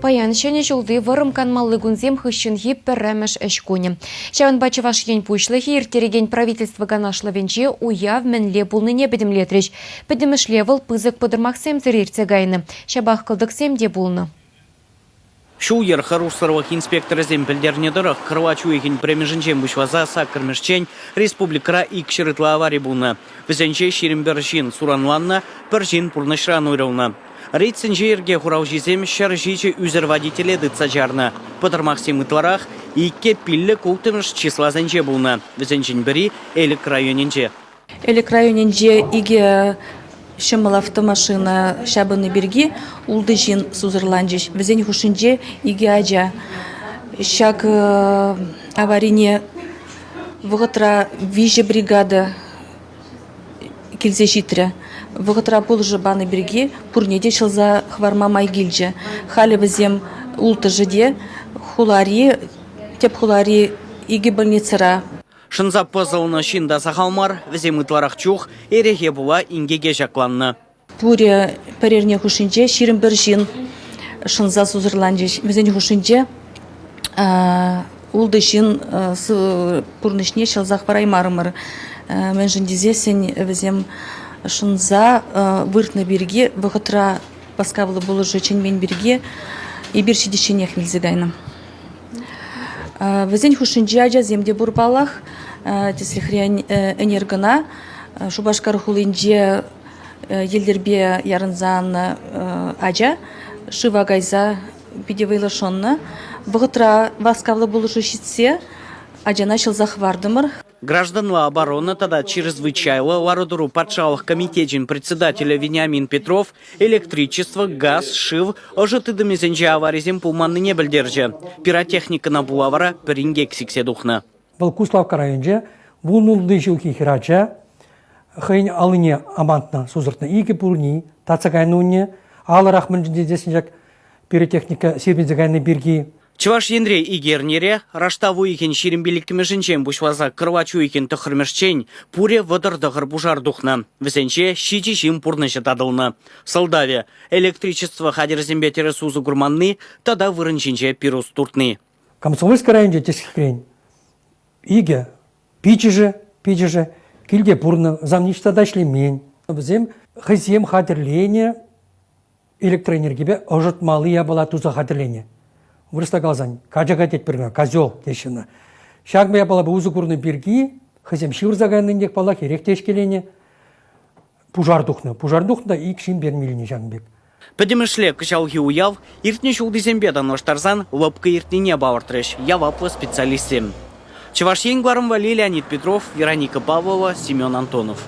Паян шәне жолды вырым канмаллы гунзем хыщынхи піррәміш әшкуне. Шәвін бачы ваш ен пушлыхи иртереген правительство ганашлы уяв мәнле булныне бідімлетріш. Бідіміш левел пызык пыдырмақ сәмзір иртегайны. Шабақ қылдық сәмде булны. Шуер харусырлық инспекторы земпілдеріне дұрық қырлачу егін премежінжен бұшваза сақырмешчен республикара икшірітлі аварий бұлны. Візенше шерімбір жин суранланна, бір жин пұрнышран ойрылны. Рейтсенже ерге құрау жезем шар жечі үзір водителі дытса жарны. Пыдырмақ семытларақ икке пілі көктіміш числа зенже бұлны. Візенжен бірі Элік районенже. Элік районенже иге шымыл автомашина шабыны берги улды жин сузырланжыш. Візен хушынже иге ажа. Шак аварине вғытра виже бригада келзе житря. Вғытра бұл жыбаны берги пурнеде шылза хварма майгилже. Халі візем улты жыде хулари, теп хулари иге больницара. Шынза пызылны шинда сақалмар, візем ұтларақ чух, ереге була ингеге жақланны. Пуре перерне хушинже, ширим бір жин шынза сузырланжыш. Візен хушинже улды жин пурнышне шылзақ барай марымыр. Мен жындезесен візем шынза выртны берге, вғытра паскавлы болы жычен мен берге и бір шедешенех мелзегайным. Візен хушинже ажа земде бурбалах, теслихрен энергона, шубашкар хулинже елдербе ярынзан ажа, шива гайза бидевейлашонна, вғытра васкавлы болыжы шитсе, ажа начал захвардымыр. Гражданла обороны тогда чрезвычайно лародуру патшалых комитетин председателя Вениамин Петров электричество, газ, шив ожиты домезенже аваризем пулманны не бельдерже. Пиротехника на булавара перингексиксе духна. Балкуславка районже вулнулды жилки хирача хайн алыне амантна сузыртна иге пурни тацагайнуне аларах мынждесенжак пиротехника сербизагайны бирги. Чуваш ендре игернере, раштаву икен шерембеліктімі жінчен бұшваза кырвачу икен тұқырмешчен, пуре вадырдығыр бұжар дұхна. Візенче шичи жим пурнышы тадылны. Солдаве, электричество хадерзембе тересузы гурманны, тада вырынченче пирус туртны. Комсомольская районже тесхрень. Иге, пичеже, килге пурны, замничта дашли мень. Візем хызем хадерлене электроэнергибе ожытмалы я была туза хадерлене. Вырыста қалзан, кажаға тетпіргі, козел дешіні. Шағмая бала бұл ұзы бергі, қызем шивырзағайнындек бала керек тешкелене, пужар дұхны ик шин бермеліне жаңбек. Пәдемішле кышалғы уяв, иртне шулдызембедан оштарзан лопка иртнене бауыртрыш, явапла специалистем. Чеваш Енгварым Вали, Леонид Петров, Вероника Павлова, Семен Антонов.